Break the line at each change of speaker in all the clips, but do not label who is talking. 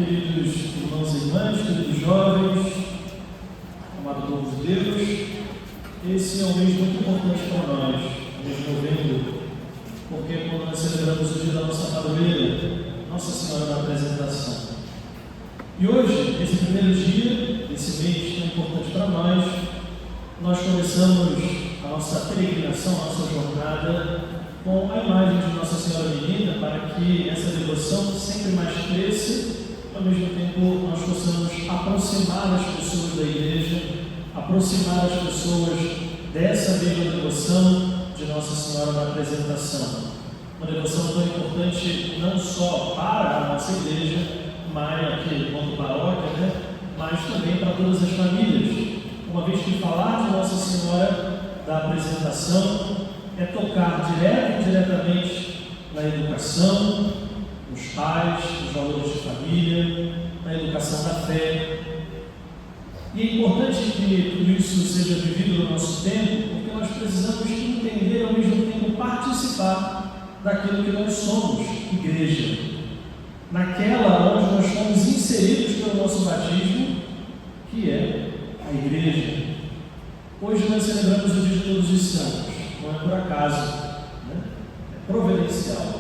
queridos irmãos e irmãs, queridos jovens, amado povo de Deus, esse é um mês muito importante para nós, mês de novembro, porque é quando nós celebramos o dia da nossa padroeira, Nossa Senhora da Apresentação. E hoje, esse primeiro dia desse mês tão importante para nós começamos a nossa peregrinação, a nossa jornada com a imagem de Nossa Senhora Menina, para que essa devoção sempre mais cresça, ao mesmo tempo nós possamos aproximar as pessoas da igreja, aproximar as pessoas dessa mesma devoção de Nossa Senhora da Apresentação. Uma devoção tão importante não só para a nossa igreja, mas aqui quanto paróquia, mas também para todas as famílias. Uma vez que falar de Nossa Senhora da Apresentação é tocar direto e diretamente na educação, nos pais, nos valores de família, na educação da fé. E é importante que tudo isso seja vivido no nosso tempo, porque nós precisamos entender e ao mesmo tempo participar daquilo que nós somos, igreja. Naquela onde nós fomos inseridos pelo nosso batismo, que é a igreja. Hoje nós celebramos o Dia de Todos os Santos, não é por acaso, é providencial.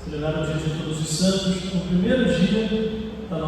Celebrar o Dia de Todos os Santos no primeiro dia do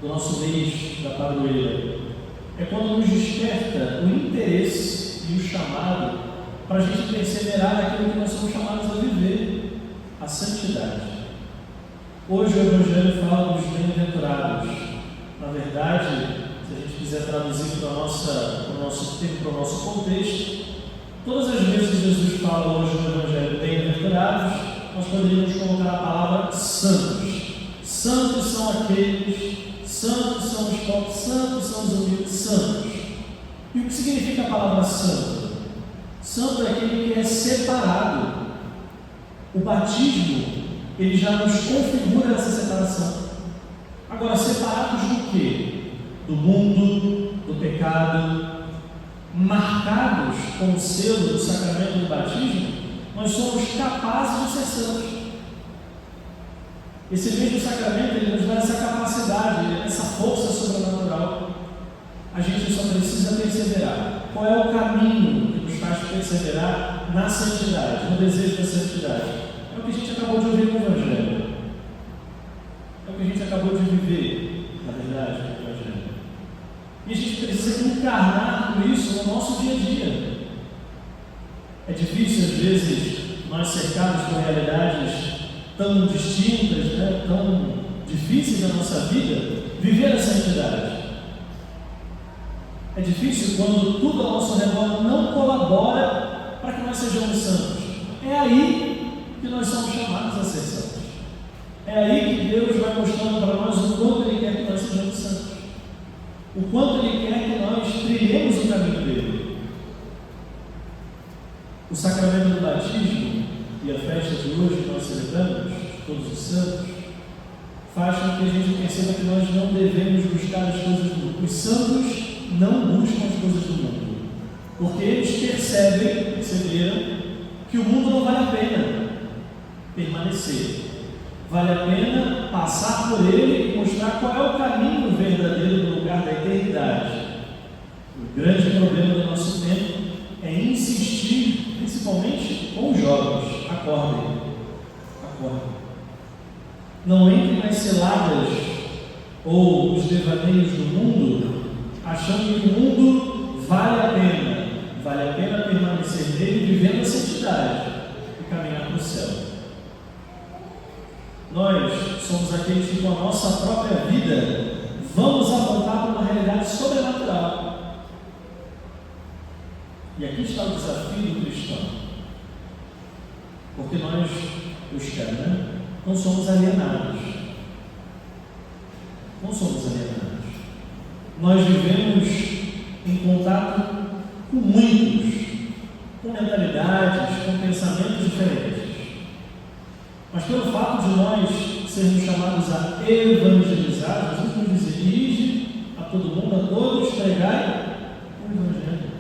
nosso mês da padroeira. É quando nos desperta o interesse e o chamado para a gente perseverar naquilo que nós somos chamados a viver, a santidade. Hoje o Evangelho fala dos bem-aventurados. Na verdade, se a gente quiser traduzir para o nosso tempo, para o nosso contexto, todas as vezes que Jesus fala hoje no Evangelho bem-aventurados, nós poderíamos colocar a palavra santos. Santos são aqueles, santos são os pobres, santos são os humildes, santos. E o que significa a palavra santo? Santo é aquele que é separado. O batismo, ele já nos configura essa separação. Agora, separados do quê? Do mundo, do pecado, marcados com o selo do sacramento do batismo, nós somos capazes de ser santos. Esse mesmo sacramento, ele nos dá essa capacidade, essa força sobrenatural. A gente só precisa perseverar. Qual é o caminho que nos faz perseverar na santidade, no desejo da santidade? É o que a gente acabou de ouvir no Evangelho. É o que a gente acabou de viver, na verdade, no Evangelho. E a gente precisa encarnar tudo isso no nosso dia a dia. É difícil, às vezes, nós cercados por realidades tão distintas, tão difíceis da nossa vida, viver a santidade. É difícil quando tudo ao nosso redor não colabora para que nós sejamos santos. É aí que nós somos chamados a ser santos. É aí que Deus vai mostrando para nós o quanto Ele quer que nós sejamos santos. O quanto Ele quer que nós trilhemos o caminho dele. O sacramento do batismo e a festa de hoje que nós celebramos, todos os santos, faz com que a gente perceba que nós não devemos buscar as coisas do mundo. Os santos não buscam as coisas do mundo, porque eles perceberam que o mundo não vale a pena permanecer. Vale a pena passar por ele e mostrar qual é o caminho verdadeiro do lugar da eternidade. O grande problema do nosso tempo é insistir, principalmente com os jovens. Acordem. Não entrem nas ciladas ou os devaneios do mundo, achando que o mundo vale a pena permanecer nele, vivendo a santidade e caminhar para o céu. Nós somos aqueles que, com a nossa própria vida, vamos apontar para uma realidade sobrenatural. E aqui está o desafio do cristão. Porque nós, os caras, não somos alienados. Não somos alienados. Nós vivemos em contato com muitos, com mentalidades, com pensamentos diferentes. Mas pelo fato de nós sermos chamados a evangelizar, Jesus nos diz: dirige a todo mundo, a todos, pregai o Evangelho.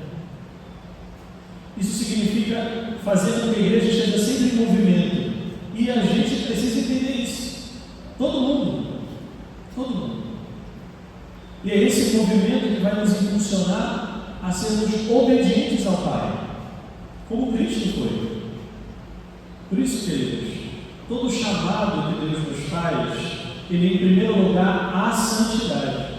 Isso significa fazer com que a igreja esteja sempre em movimento. E a gente precisa entender isso. Todo mundo. Todo mundo. E é esse movimento que vai nos impulsionar a sermos obedientes ao Pai, como Cristo foi. Por isso, queridos, todo chamado que Deus nos faz, ele em primeiro lugar a santidade.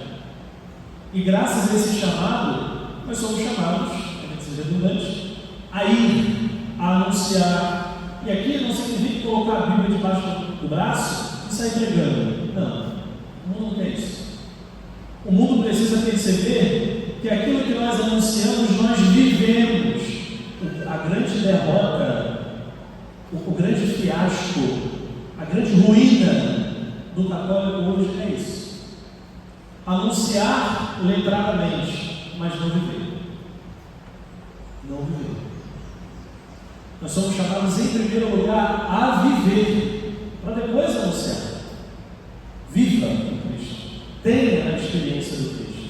E graças a esse chamado, nós somos chamados, para que seja redundante, a ir, a anunciar. E aqui não significa colocar a Bíblia debaixo do braço e sair pregando. Não, o mundo não tem isso. O mundo precisa perceber que aquilo que nós anunciamos, nós vivemos. A grande derrota, o grande fiasco, a grande ruína do católico hoje é isso. Anunciar letradamente, mas não viver. Não viver. Nós somos chamados em primeiro lugar a viver, para depois anunciar. Viva o Cristo. Tenha a experiência do Cristo.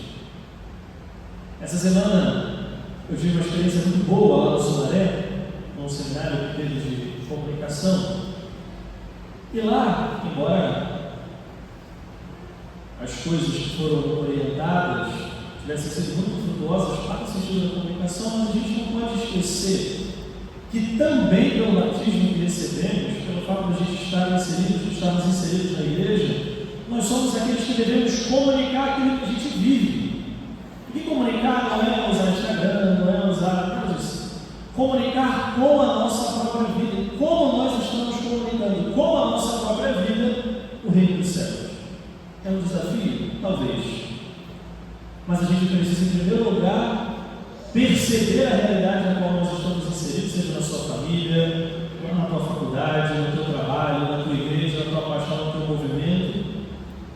Essa semana eu tive uma experiência muito boa lá no Sumaré, num seminário que teve de comunicação. E lá, embora as coisas que foram orientadas tivessem sido muito frutuosas para o sentido da comunicação, mas a gente não pode esquecer que também pelo batismo que recebemos, pelo fato de a gente estarmos inseridos na igreja, nós somos aqueles que devemos comunicar aquilo que a gente vive. E comunicar não é usar Instagram, não é usar nada disso. Comunicar com a nossa própria vida, como nós estamos comunicando com a nossa própria vida o reino dos céus. É um desafio? Talvez. Mas a gente precisa, em primeiro lugar, perceber a realidade na qual nós estamos inseridos, seja na sua família, na tua faculdade, no teu trabalho, na tua igreja, na tua paixão, no teu movimento,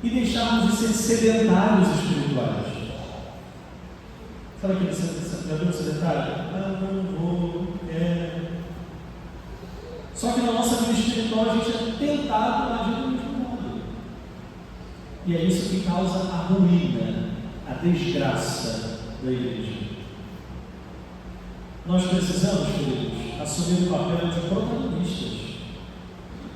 e deixarmos de ser sedentários espirituais. Sabe aquele sedentário? Ah, não vou, Só que na nossa vida espiritual a gente é tentado a agir do mesmo modo. E é isso que causa a ruína, a desgraça da igreja. Nós precisamos, queridos, assumir o papel de protagonistas.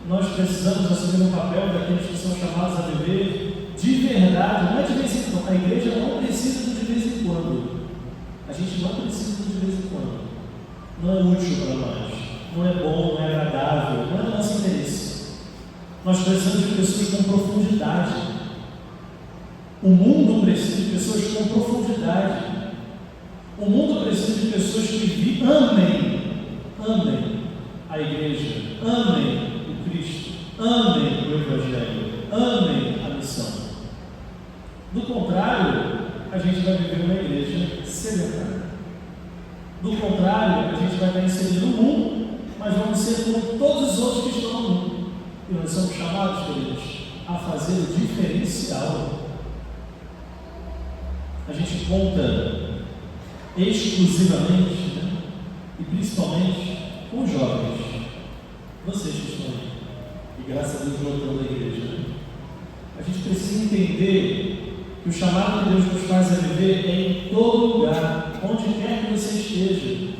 Nós precisamos assumir o papel daqueles que são chamados a viver de verdade, não é de vez em quando. A igreja não precisa de vez em quando. A gente não precisa de vez em quando. Não é útil para nós. Não é bom, não é agradável, não é do nosso interesse. Nós precisamos de pessoas com profundidade. O mundo precisa de pessoas com profundidade. O mundo precisa de pessoas que amem a igreja, amem o Cristo, amem o Evangelho, amem a missão. Do contrário, a gente vai viver uma igreja sedentária. Do contrário, a gente vai estar inserido no mundo, mas vamos ser como todos os outros que estão no mundo. E nós somos chamados, queridos, a fazer o diferencial. A gente conta exclusivamente, e principalmente com os jovens, vocês que estão aí, e graças a Deus voltando à igreja. A gente precisa entender que o chamado que Deus nos faz a viver é em todo lugar, onde quer que você esteja,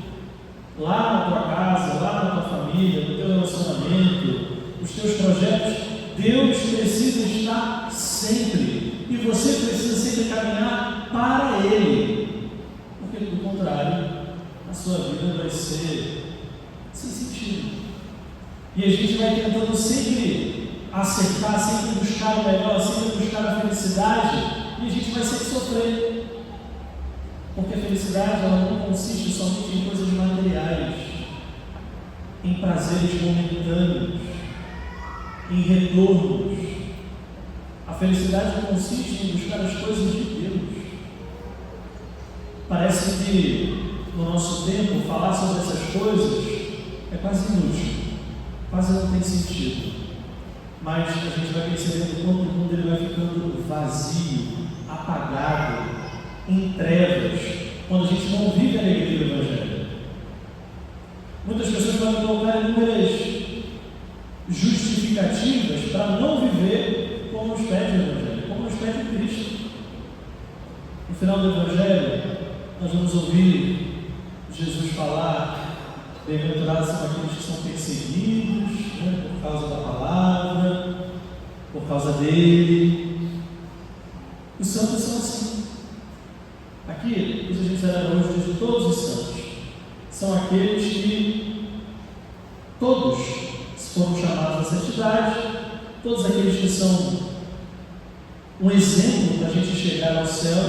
lá na tua casa, lá na tua família, no teu relacionamento, os teus projetos. Deus precisa estar sempre, e você precisa sempre caminhar para Ele, porque do contrário, a sua vida vai ser sem sentido. E a gente vai tentando sempre acertar, sempre buscar o melhor, sempre buscar a felicidade, e a gente vai sempre sofrer. Porque a felicidade ela não consiste somente em coisas materiais, em prazeres momentâneos, em retornos. A felicidade consiste em buscar as coisas de Deus. Parece que no nosso tempo falar sobre essas coisas é quase inútil, quase não tem sentido. Mas a gente vai percebendo quanto o mundo ele vai ficando vazio, apagado, em trevas, quando a gente não vive a alegria do Evangelho. Muitas pessoas podem colocar inúmeras justificativas para não viver como nos pede o Evangelho, como nos pede o Cristo. No final do Evangelho, nós vamos ouvir Jesus falar: bem-aventurados são aqueles que são perseguidos, por causa da palavra, por causa dele. Os santos são assim. Aqui, isso a gente celebra hoje de todos os santos. São aqueles que todos foram chamados à santidade, todos aqueles que são um exemplo para a gente chegar ao céu,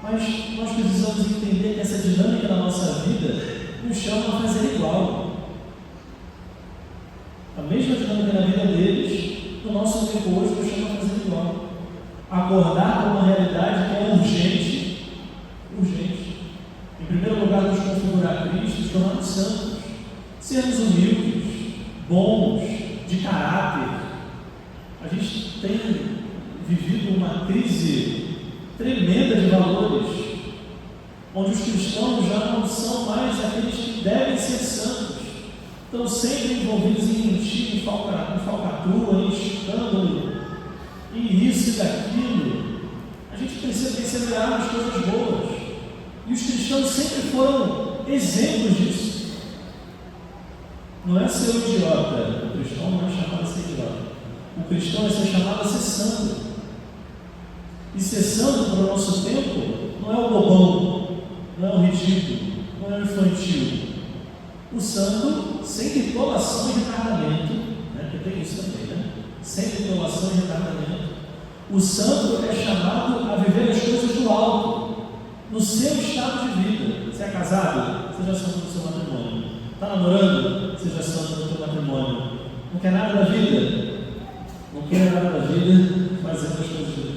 mas nós precisamos entender que essa dinâmica da nossa vida nos chama a fazer igual. A mesma dinâmica na vida deles, no nosso tempo hoje, nos chama a fazer igual. Acordar com uma realidade que é urgente. Em primeiro lugar, nos configurar a Cristo, tornar-nos santos, sermos humildes, bons, de caráter. A gente tem vivido uma crise tremenda de valores, onde os cristãos já não são mais aqueles que devem ser santos, estão sempre envolvidos em mentira, em falcatrua, em escândalo, em isso e daquilo. A gente precisa perseverar nas coisas boas, e os cristãos sempre foram exemplos disso. Não é ser um idiota, o cristão não é chamado a ser idiota, o cristão é ser chamado a ser santo. E ser santo para o nosso tempo não é o bobão, não é o ridículo, não é o infantil. O santo, sem titulação e retardamento, né? Porque tem isso também, né? Sem titulação e retardamento. O santo é chamado a viver as coisas do alto, no seu estado de vida. Você é casado? Seja santo no seu matrimônio. Está namorando? Seja santo no seu matrimônio. Não quer nada da vida? Não quer nada da vida fazendo as coisas de Deus.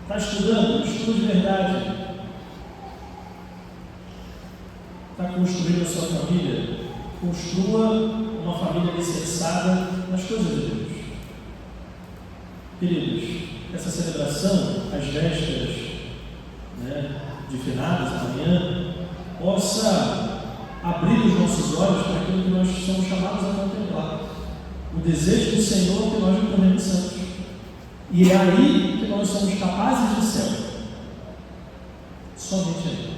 Está estudando? Estude de verdade. Está construindo a sua família? Construa uma família alicerçada nas coisas de Deus. Queridos, essa celebração, às vésperas, né, de finados, amanhã, possa abrir os nossos olhos para aquilo que nós somos chamados a contemplar. O desejo do Senhor que nós nos tornemos santos. E é aí que nós somos capazes de céu. Somente aí.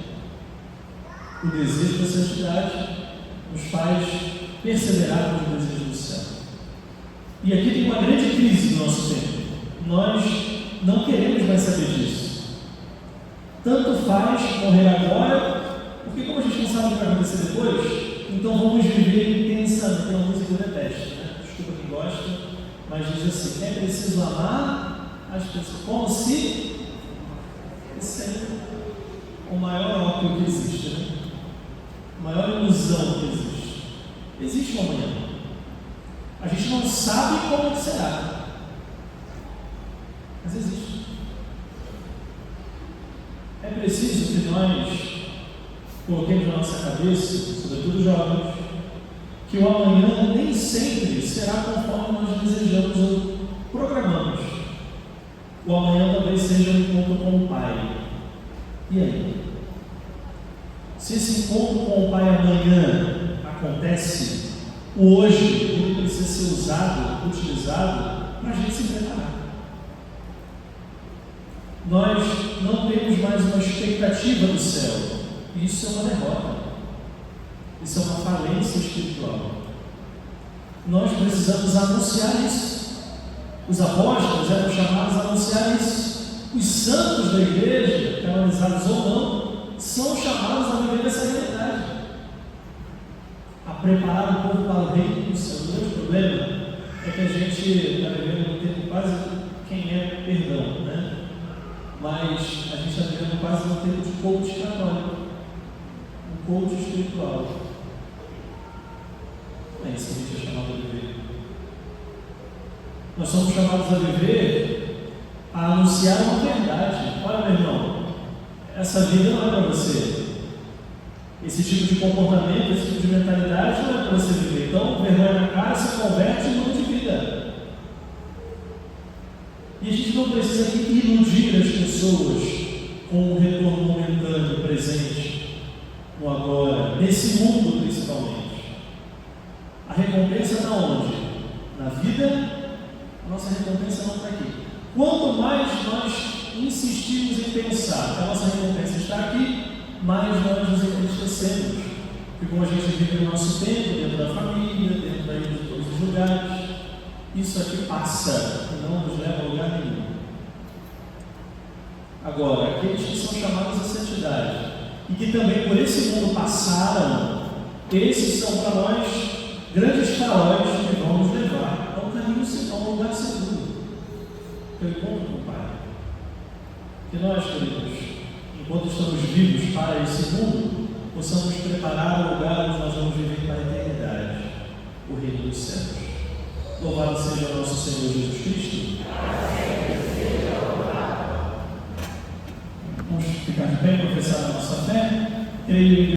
O desejo da santidade nos faz perseverar no desejo do céu. E aqui tem uma grande crise no nosso tempo. Nós não queremos mais saber disso. Tanto faz morrer agora, porque como a gente não sabe o que vai acontecer depois, então vamos viver intensamente. Tem uma música que eu detesto, né? Desculpa quem gosta, mas diz assim: é preciso amar as pessoas como se fosse o maior ópio que existe, né? A maior ilusão que existe. Existe um amanhã. A gente não sabe como será, mas existe. É preciso que nós coloquemos na nossa cabeça, sobretudo jovens, que o amanhã nem sempre será conforme nós desejamos ou programamos. O amanhã talvez seja um encontro com o Pai. E aí? Se esse encontro com o Pai amanhã acontece, o hoje ele precisa ser usado, utilizado para a gente se preparar. Nós não temos mais uma expectativa do céu. Isso é uma derrota. Isso é uma falência espiritual. Nós precisamos anunciar isso. Os apóstolos eram chamados a anunciar isso. Os santos da igreja, canonizados ou não, são chamados a viver essa realidade, a preparar o povo para o reino do céu. O grande problema é que a gente está vivendo um tempo quase, quem é perdão, né? Mas a gente está vivendo quase um tempo de coach católico, um coach espiritual. É isso que a gente é chamado a viver. Nós somos chamados a viver, a anunciar uma verdade. Olha, meu irmão, essa vida não é para você. Esse tipo de comportamento, esse tipo de mentalidade não é para você viver. Então, vergonha na cara se converte em mundo de vida. E a gente não precisa aqui iludir as pessoas com o retorno momentâneo presente, no agora, nesse mundo principalmente. A recompensa está onde? Na vida, a nossa recompensa não está aqui. Quanto mais nós insistimos em pensar que a nossa recompensa está aqui, mais nós nos entristecemos. Porque como a gente vive o nosso tempo, dentro da família, dentro da vida de todos os lugares, isso aqui passa e não nos leva a lugar nenhum. Agora, aqueles que são chamados à santidade e que também por esse mundo passaram, esses são para nós grandes faróis que vão nos levar ao caminho, a um lugar seguro, que eu encontro com o Pai. Que nós, queridos, enquanto estamos vivos para esse mundo, possamos preparar o lugar onde nós vamos viver para a eternidade, o reino dos céus. Louvado seja nosso Senhor Jesus Cristo. Vamos ficar de pé e professar a nossa fé. Creio